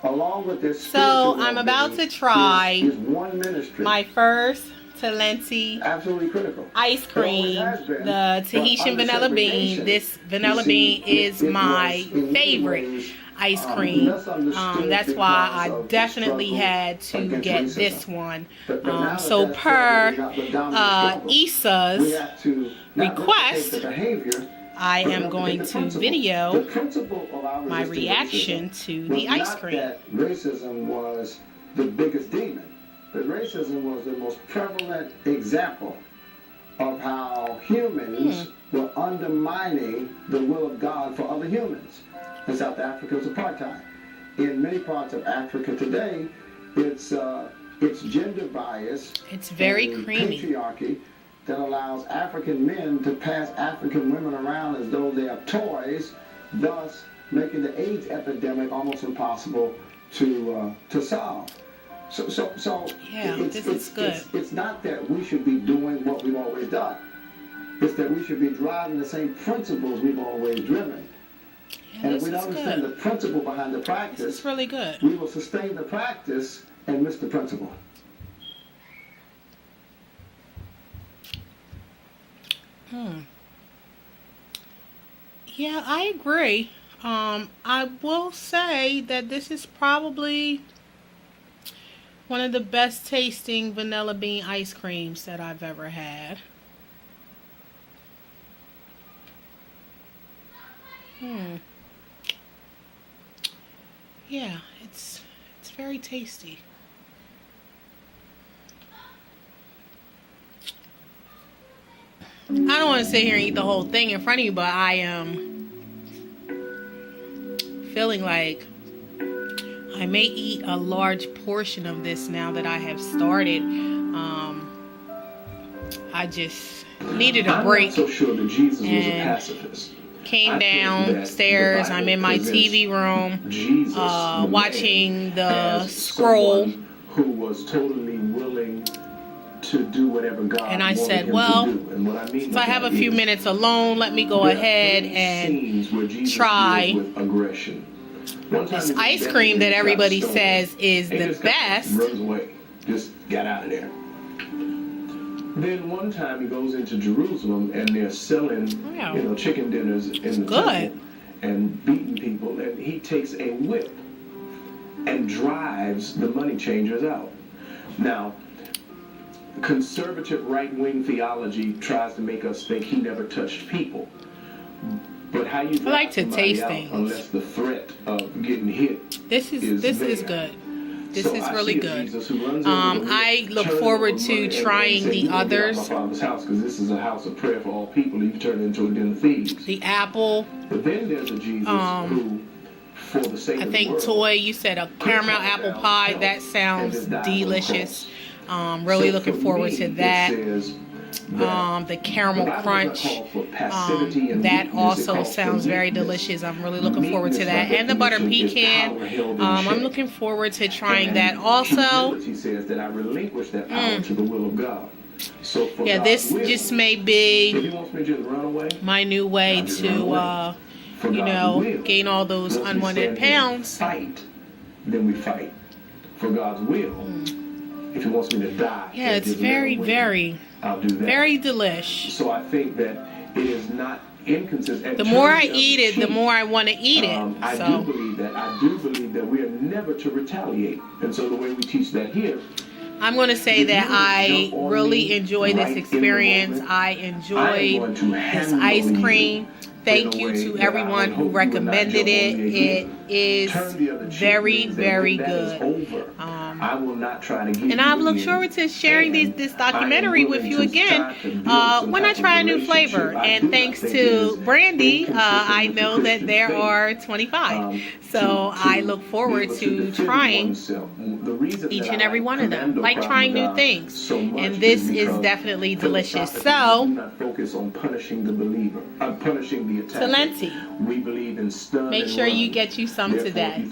along with this. So I'm about to try is one ministry. my first Talenti Absolutely critical. ice cream, Been, the Tahitian vanilla bean. This vanilla bean is my favorite ice cream. That's why I definitely had to get racism. This one. So per Issa's request, I am going to video my reaction to the ice cream. That racism was the biggest demon. But racism was the most prevalent example of how humans were undermining the will of God for other humans. In South Africa, it's apartheid. In many parts of Africa today, it's gender bias. It's very creamy. Patriarchy that allows African men to pass African women around as though they are toys, thus making the AIDS epidemic almost impossible to solve. So yeah, this is good. It's not that we should be doing what we've always done. It's that we should be driving the same principles we've always driven. Yeah, and if we don't understand the principle behind the practice, this is really good. We will sustain the practice and miss the principle. Yeah, I agree. I will say that this is probably one of the best tasting vanilla bean ice creams that I've ever had. Yeah, it's very tasty. I don't want to sit here and eat the whole thing in front of you, but I am feeling like I may eat a large portion of this now that I have started. I just needed a break. I'm not so sure that Jesus was a pacifist. Came downstairs. I'm in my TV room, watching the scroll. Who was totally willing to do whatever God and I said, well, since I have a few minutes alone, let me go ahead and try this ice cream that everybody says is the best. Runs away. Just got out of there. Then one time he goes into Jerusalem and they're selling, chicken dinners in the temple and beating people, and he takes a whip and drives the money changers out. Now, conservative right-wing theology tries to make us think he never touched people. But how you like to taste things unless the threat of getting hit this is good. This is really good. I look forward to trying the others. My father's house, because this is a house of prayer for all people. You've turned into a den of thieves. The apple. But then there's a Jesus who, for the sake of the think world, Toy, you said a caramel apple pie. That sounds delicious. Really looking forward to that. The caramel crunch, that also sounds very delicious. I'm really looking forward to that. And the butter pecan, I'm looking forward to trying that also. Yeah, this just may be my new way to, gain all those unwanted pounds. Then we fight for God's will. If he wants me to die, yeah, it's very, I'll do that. Very delish. So I think that it is not inconsistent. The more I eat it, the more I want to eat it. I do believe that we are never to retaliate. And so the way we teach that here, I'm going to say that I really enjoy this experience. I enjoyed this ice cream. Thank you to everyone who recommended it. It is very, very good. I will not try to get and I look forward to sharing this documentary with you again when I try a new flavor. And thanks to Brandy, I know that there are 25. So I look forward to trying each and every one of them, like trying new things. And this is definitely delicious. So, Talenti, we believe in make sure you get you some today.